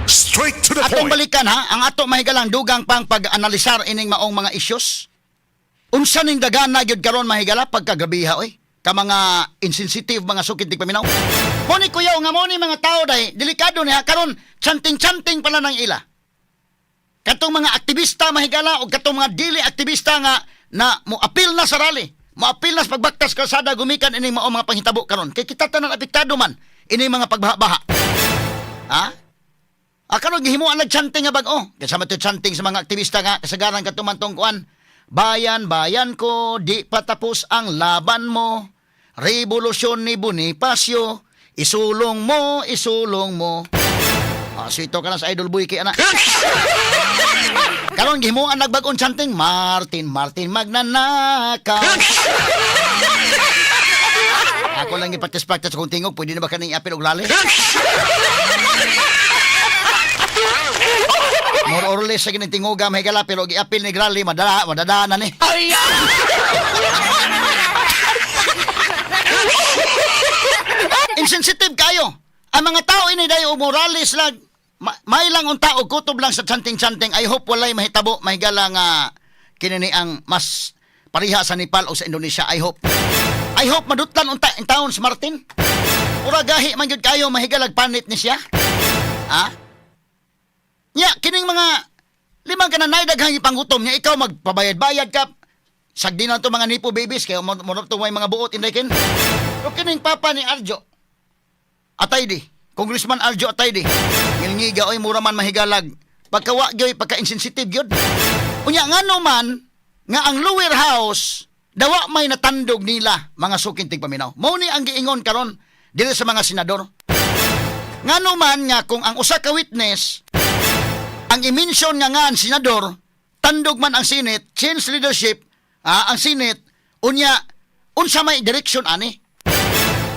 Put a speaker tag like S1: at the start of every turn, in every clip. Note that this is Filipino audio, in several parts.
S1: Straight to the
S2: Atong
S1: point.
S2: balikan ha, ang ato mahigalang dugang pang pag-analisar ining maong mga issues. Unsa ning dagana gyud karon mahigala pagkagabiha oy. Ka mga insensitive mga sukid tig paminaw. Mo ni kuyaw nga mo ni mga tao day delikado niya karon chanting-chanting pala ng ila. Katong mga aktivista mahigala o katong mga dili aktivista nga na mo apil na sa rally. Mo apil na sa pagbaktas kalsada gumikan ining maong mga panghitabo karon. Kay kita tanan apektado man ining mga pagbaha-baha. Ha? Karon gihimuan nag-chanting nga bag-o. Kasama to chanting sa mga aktivista nga kasagaran katumantong kuan. Bayan, bayan ko, di patapos ang laban mo. Revolusyon ni Bonifacio, isulong mo, isulong mo. Sito ka na sa Idol Boy kaya na. Karon gihimuan nagbag-on chanting, Martin, Martin magnanakaw. Ako lang ipatis-practice kung tingog, pwede na ba kaning apil og lali? More or less sa gintingoga mahigala pero giapil ni Grally madadaan ni. Insensitive kayo. Ang mga tao ini dayo moralis lang. May lang ang tao kutob lang sa chanting-chanting. I hope walay mahitabo mahigala nga kinini ang mas pariha sa Nepal o sa Indonesia. I hope madutlan unta ang taon si Martin. Ura gahi man gyud kayo mahigalag panit ni siya. Ha? Nya, kining mga limang kananay daghang ipanggutom niya, ikaw magpabayad-bayad ka. Sagdi na ito mga nipo babies, kaya murag ito may mga buot inday kin. Pero kining papa ni Arjo, Ataydi, Congressman Arjo Ataydi, ngilngiga oy mura man mahigalag. Pagkawa gyoy, pagka-insensitive yun. Unya nga man, nga ang lower house, dawa may natandog nila, mga sukintig paminaw. Mauni ang giingon karon dili sa mga senador. Nga man nga kung ang usa ka witness, ang i-mention nga ang senador, tandog man ang Senate, change leadership, ang Senate, unsa may direksyon ani.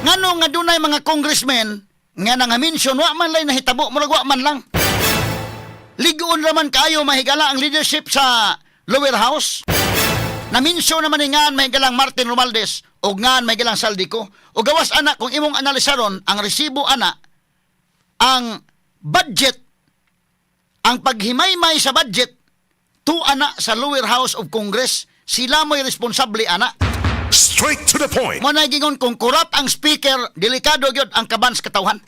S2: Ngano nga dunay mga congressmen nga nanga-mention, wa man lay nahitabo, murag wa man lang. Ligoon raman kayo mahigala ang leadership sa lower house. Na-mention naman ni ngan mahigalang Martin Romualdez, o ngan mahigalang Saldico, o gawas ana, kung imong analisaron, ang resibo ana, ang budget, ang paghimaymay sa budget, ana sa lower house of Congress, sila mo'y responsable ana.
S1: Straight to the point.
S2: Mo nagingon kung corrupt ang speaker, delikado gyud ang kaban sa katawhan.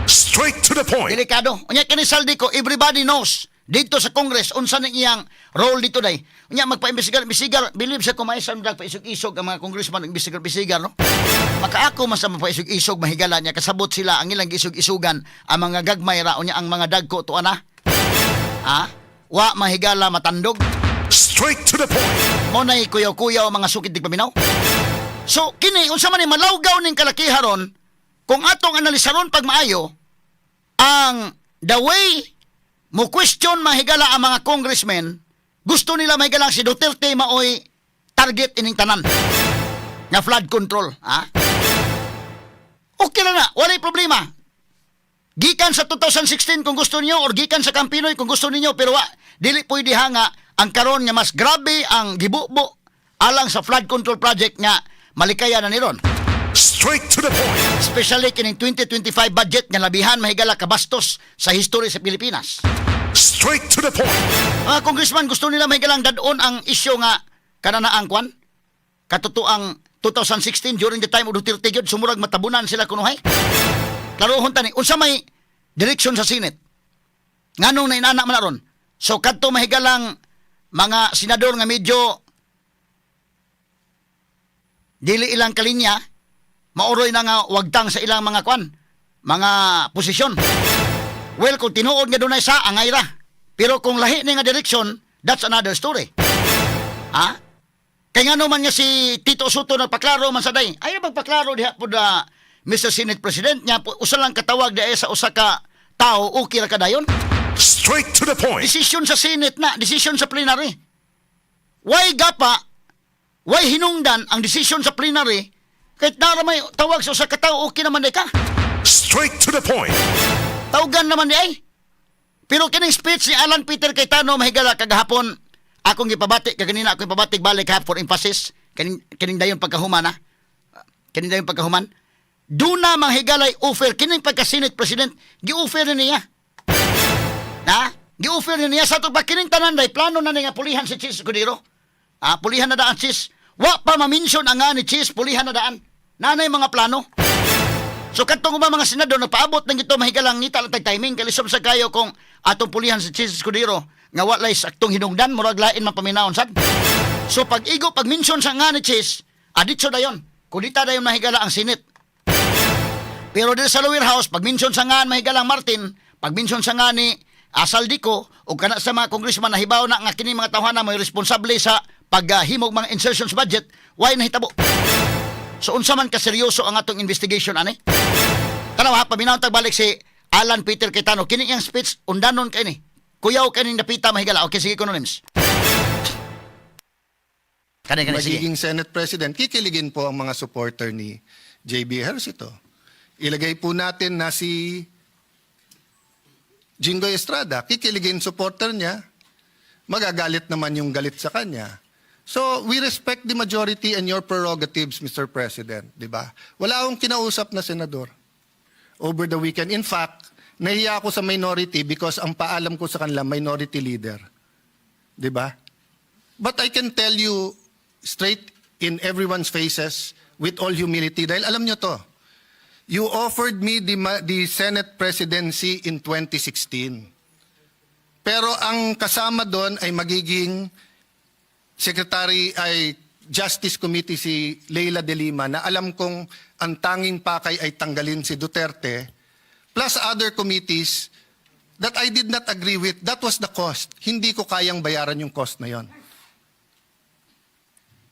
S1: Straight to the point.
S2: Delikado. Unya kini Saldico, everybody knows dito sa Congress unsa ning iyang role dito day. Unya magpa-imbestigar, believe sa kumaysan dag paisog-isog ang mga congressman imbestigar no. Makaako man sa mapaisog-isog mahigala niya kasabot sila ang ilang isog-isugan ang mga gagmay ra unya ang mga dagko to ana. Wa mahigala matandog.
S1: Straight to the point.
S2: Mo nay kuyaw-kuyaw mga sukid tig paminaw. So kini unsa man ni malawgaw ning kalakiharon kung atong analisaron pag maayo ang the way mo question mahigala ang mga congressmen, gusto nila mahigalang si Duterte maoy target ining tanan nga flood control, Okay lang na, walay problema. Gikan sa 2016 kung gusto niyo or gikan sa Campinoy kung gusto niyo pero dili pwede hanga ang karon nga mas grabe ang gibubo alang sa flood control project nga malikaya na niron.
S1: Straight to the point.
S2: Especially kining 2025 budget nga labihan mahigala kabastos sa history sa Pilipinas.
S1: Straight to the point.
S2: Mga congressman gusto nila mahigalang dadon ang isyu nga kananaang kwan katutuang 2016 during the time of Duterte gyud sumurag matabunan sila kunuhay. Klarohon tani unsa may direksyon sa Senate. Nganong nainana man aron. So kadto mahigalang mga senador nga medyo dili ilang kalinya mauroy na nga wagtang sa ilang mga kwan, mga posisyon. Well, kung tinuod nga dunay sa angay ra. Pero kung lahi ni nga direksyon, that's another story. Kaya nga naman nga si Tito Soto nagpaklaro man sa day. Ayaw magpaklaro diha po da Mr. Senate President niya, usa lang katawag diha sa usa ka tao, okay ra kadayon.
S1: Straight to the point.
S2: Desisyon sa Senate na, desisyon sa plenary. Why gapa, why hinungdan ang desisyon sa plenary, kahit naramay tawag sa usa ka tao, okay naman day ka.
S1: Straight to the point.
S2: Tawagan naman di ay. Pero kining speech ni Alan Peter Cayetano mahigala kagahapon, akong gipabati, kaganina akong ipabatik balik ha for emphasis, kining dayon pagkahuman ha. Kining dayon pagkahuman. Duna manghigalay offer kining pagka Senate President, gi-offer na niya. Na? Gi-offer niya sa ito pa kining tanan day plano na nga pulihan si Chis Escudero. Pulihan na daan Chis. Wa pa ma-mention ang nga ni Chis pulihan na daan. Nanay mga plano. So katong mga senador nagpaabot ng ito mahigalang ngita lang timing kalisom sa kayo kung atong pulihan si Chis Escudero nga walay saktong hinungdan murag lain man paminaon sad. So pag mention sa nga ni Chis, aditso dayon. Kudita dayon mahigala ang Senate. Pero dito sa lower house, pag mention sa nga mahigalang Martin, pag mention sa nga ni Saldico o kana sa mga congressman na hibaw na nga kini mga tawhana may responsable sa paghimog mga insertions budget, why nahitabo? So unsa man ka seryoso ang atong investigation ani? Tanaw ha, paminaw tagbalik si Alan Peter Cayetano, kini yang speech undanon kay ni. Kuyaw kani napita mahigala. Okay, sige Cononims. Kani sige.
S3: Magiging Senate President, kikiligin po ang mga supporter ni J.B. Ejercito. Ilagay po natin na si Jingoy Estrada, kikiligin supporter niya, magagalit naman yung galit sa kanya. So, we respect the majority and your prerogatives, Mr. President, di ba? Wala akong kinausap na senador over the weekend. In fact, nahiya ako sa minority because ang paalam ko sa kanila, minority leader. Di ba? But I can tell you straight in everyone's faces with all humility, dahil alam nyo to, you offered me the Senate presidency in 2016. Pero ang kasama doon ay magiging Justice Committee si Leila de Lima na alam kong ang tanging pakay ay tanggalin si Duterte plus other committees that I did not agree with. That was the cost. Hindi ko kayang bayaran yung cost na yon.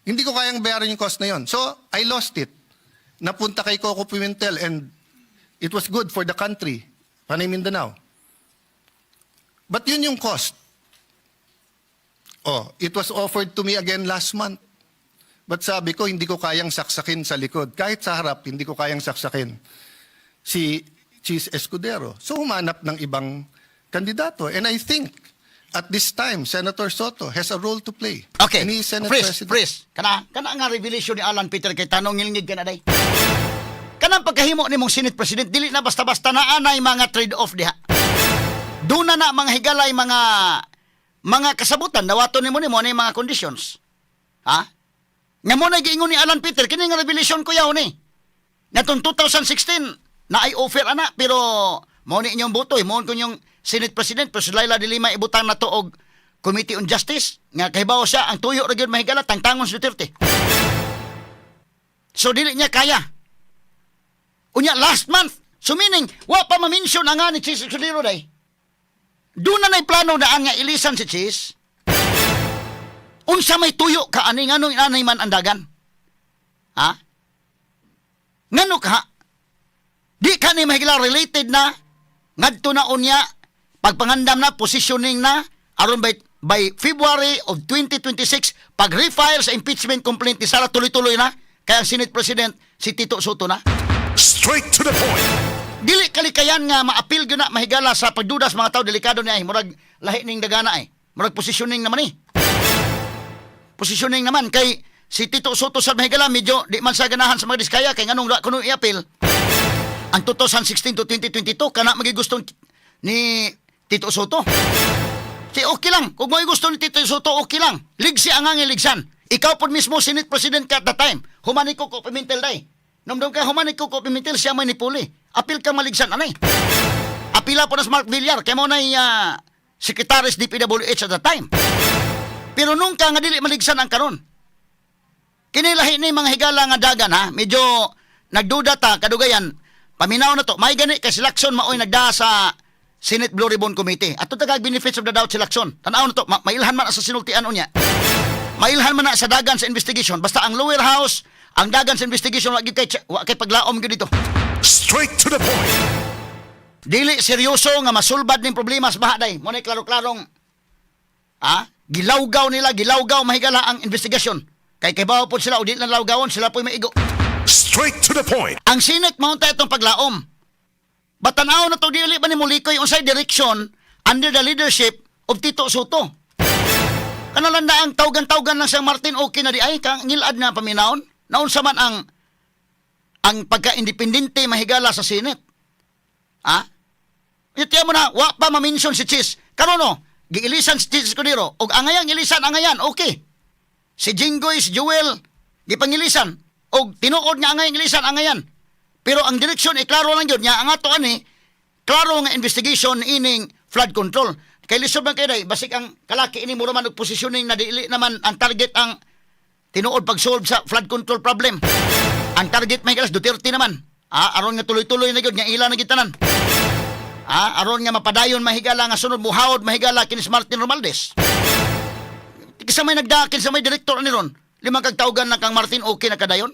S3: Hindi ko kayang bayaran yung cost na yon. So, I lost it. Napunta kay Coco Pimentel and it was good for the country, Panay Mindanao. But yun yung cost. Oh, it was offered to me again last month. But sabi ko, hindi ko kayang saksakin sa likod. Kahit sa harap, hindi ko kayang saksakin si Chis Escudero. So humanap ng ibang kandidato. And I think, at this time, Senator Soto has a role to play.
S2: Okay.
S3: And he is Senate President.
S2: Freeze. Kana nga revelation ni Alan Peter Cayetano ngilingig ka na day. Kanang pagkahimo ni mong Senate President, dili na basta-basta na anay mga trade-off diha. Doon na mga higalay, mga kasabutan, nawato ni mo na mga conditions. Ha? Nga mo na giingon ni Alan Peter, kini nga revelation ko yaw ni. Natong 2016, na ay offer ana, pero mo ni inyong butoy, mo ko yung Senate President, pero si Leila de Lima ibutang na to og Committee on Justice, nga kahibaw siya, ang tuyo ra gyud mahigala, tangtangon si Duterte. So, dili niya kaya. Unya, last month, so meaning, wa pa ma-mention ang nga ni Chis Escudero day. Doon na na'y plano daan nga ilisan si Chis. Unsa may tuyo ka, ani nga nung inanay man andagan. Ha? Ngano ka? Di ka ni mahigala related na, ngadto na unya, pagpangandam na, positioning na, aron by February of 2026, pag-refile sa impeachment complaint ni Sara tuloy-tuloy na, kaya ang Senate President, si Tito Soto na.
S1: Straight to the point.
S2: Dili kalikayan nga ma-appeal gyud na mahigala sa pagdudas mga tao delikado niya ay murag lahi ning dagana ay. Murag positioning naman ni. Positioning naman kay si Tito Soto sa mahigala medyo di man sa ganahan sa mga diskaya kay nganong kuno i-appeal. Ang 2016 to 2022 kana magigustong ni Tito Soto. Si okay lang. Kung may gusto ni Tito Soto, okay lang. Ligsi ang iligsan. Ikaw po mismo, Senate President ka at the time. Humani ko Pimentel day. Nomdom ka, humani ko Pimentel, siya manipuli. Apil ka maligsan, anay. Apila po na Mark Villar, kaya mo na Secretaries DPWH at the time. Pero nung ka nga dili maligsan ang karon. Kinilahi ni mga higala nga dagan, ha? Medyo nagduda ta, kadugayan. Paminaw na to. May gani, kasi Lacson maoy nagda sa Senate Blue Ribbon Committee. At ito tagag benefits of the doubt si Lacson. Tanaw na to, mailhan man sa sinultian niya. Mailhan man na sa dagan sa investigation. Basta ang lower house, ang dagan sa investigation, wag kay paglaom gyud dito.
S1: Straight to the point.
S2: Dili seryoso nga masulbad ning problema sa bahaday. Mo nay klaro-klarong gilawgaw mahigala ang investigasyon. Kay bawo po sila o dili na lawgawon, sila po'y maigo.
S1: Straight to the point.
S2: Ang Senate maunta itong paglaom. Batanaw na to dili ba ni mulikoy unsay direction under the leadership of Tito Soto. Kanalanda ang tawgan-tawgan lang siyang Martin okay na di ay kang ngilad na paminawon. Naunsa man ang pagka-independente mahigala sa Senate. tiyan mo na, wa pa ma-mention si Chis. Karon no, giilisan si Chis Escudero. Og angayang ilisan, angayan, okay. Si Jinggoy, si Joel, gipangilisan. Og tinuod nga angayang ilisan, angayan. Pero ang direksyon, klaro lang yun. Nga, ang ato ani, klaro nga investigation ining flood control. Kay lisod man kayo day, basik ang kalaki ini mo naman og positioning na dili naman ang target ang tinuod pag-solve sa flood control problem. Ang target may kalas Duterte naman. Aron nga tuloy-tuloy na gyud nga ila na gitanan. Aron nga mapadayon mahigala nga sunod muhawod mahigala kinis Martin Romualdez. Kisa may nagdakil sa may direktor ni ron. 5 kagtawgan na kang Martin okay na kadayon.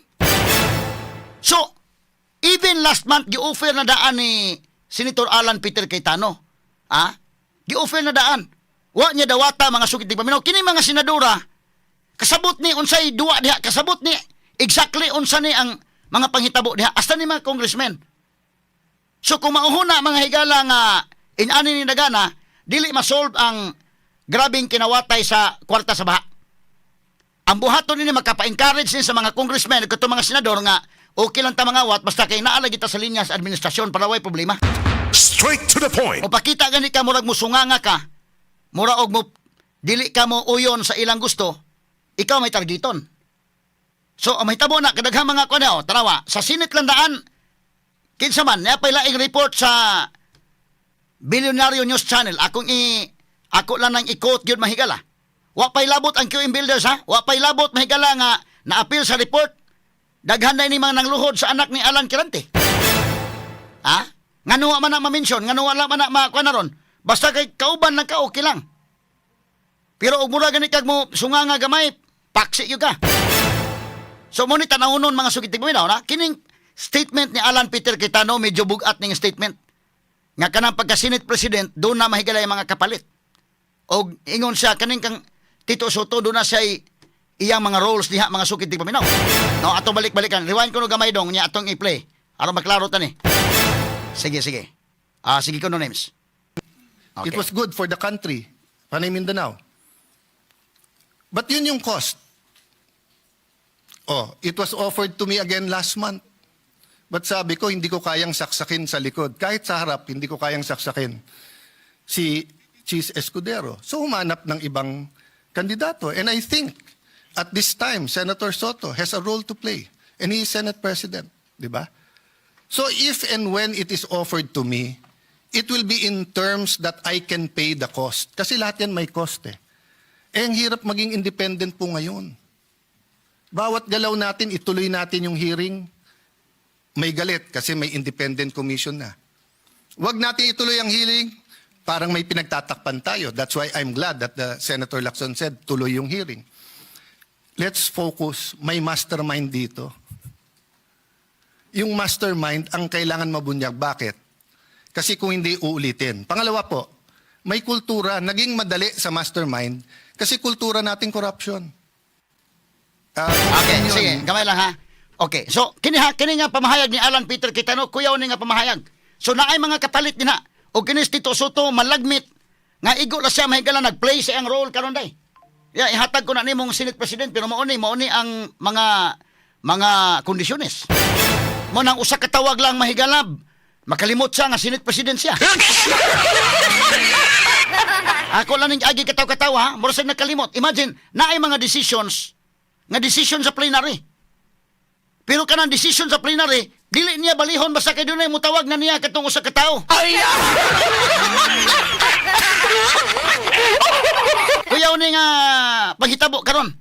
S2: So, even last month gi-offer na daan ni Senator Alan Peter Cayetano. Gi-offer na daan. Wa niya dawata mga sukit di paminaw. Kini mga senadora kasabot ni unsay duwa diha, kasabot ni exactly unsa ni ang mga panghitabo diha hasta ni mga congressmen. So kung mauhuna mga higala nga inani ni dagana, dili ma-solve ang grabing kinawatay sa kwarta sa baha. Ang buhaton ni makapa-encourage ni sa mga congressmen ug mga senador nga okay lang ta mga wat basta kay naa kita sa linya sa administrasyon para way problema.
S1: Straight to the point.
S2: O pakita gani ka murag musunganga ka. Mura og mo dili ka mo uyon sa ilang gusto, ikaw may targeton. So, ang mahitabo na, kadaghang mga kuno, tanawa, sa Senate landaan, kinsa man, napay laing report sa Billionaire News Channel, ako lang nang i-quote yun mahigala. Wa pay labot ang QM Builders, ha? Wa pay labot mahigala nga na-appeal sa report, daghan na ini mga nangluhod sa anak ni Alan Quirante. Nga nuwa man na ma-mention, nga nuwa lang man na makuha na ron, basta kay kauban lang ka, okay lang. Pero og mura gani kag mo sunganga gamay, paksi yun ka. So mo ni tanawonon mga sukitig paminaw na kining statement ni Alan Peter Cayetano medyo bugat ning statement. Nga kanang pagka Senate President do na mahigala yung mga kapalit. Og ingon siya kaning kang Tito Soto do na siya iyang mga roles diha mga sukitig paminaw. No, ato balik-balikan. Rewind ko no gamay dong nya atong i-play. Aron maklaro ta ni. Sige. Sige ko no names. Okay.
S3: It was good for the country. Panay Mindanao. But yun yung cost. It was offered to me again last month. But sabi ko, hindi ko kayang saksakin sa likod. Kahit sa harap, hindi ko kayang saksakin si Chis Escudero. So humanap ng ibang kandidato. And I think, at this time, Senator Soto has a role to play. And he is Senate President. Diba? So if and when it is offered to me, it will be in terms that I can pay the cost. Kasi lahat yan may cost eh. Ang hirap maging independent po ngayon. Bawat galaw natin, ituloy natin yung hearing, may galit kasi may independent commission na. Huwag natin ituloy ang hearing, parang may pinagtatakpan tayo. That's why I'm glad that the Senator Lacson said, tuloy yung hearing. Let's focus, may mastermind dito. Yung mastermind ang kailangan mabunyag. Bakit? Kasi kung hindi uulitin. Pangalawa po, may kultura, naging madali sa mastermind kasi kultura nating corruption.
S2: Okay, sige, gamay lang ha. Okay, so kini nga pamahayag ni Alan Peter Cayetano, kuyaw ni nga pamahayag. So naay mga kapalit din ha. O kinis Tito Soto malagmit nga igo na siya mahigala nag-play sa ang role karon day. Ihatag ko na nimong Senate President pero mao ni ang mga kondisyones. Mo nang usa ka tawag lang mahigalab. Makalimot siya nga Senate President siya. Ako lang ning agi kataw-kataw ha, mura sa nakalimot. Imagine, naay mga decisions sa plenary. Pero kanang decision sa plenary, dili niya balihon basta kay dunay mutawag na niya katong usa ka tawo. Kuyaw ni nga paghitabo karon.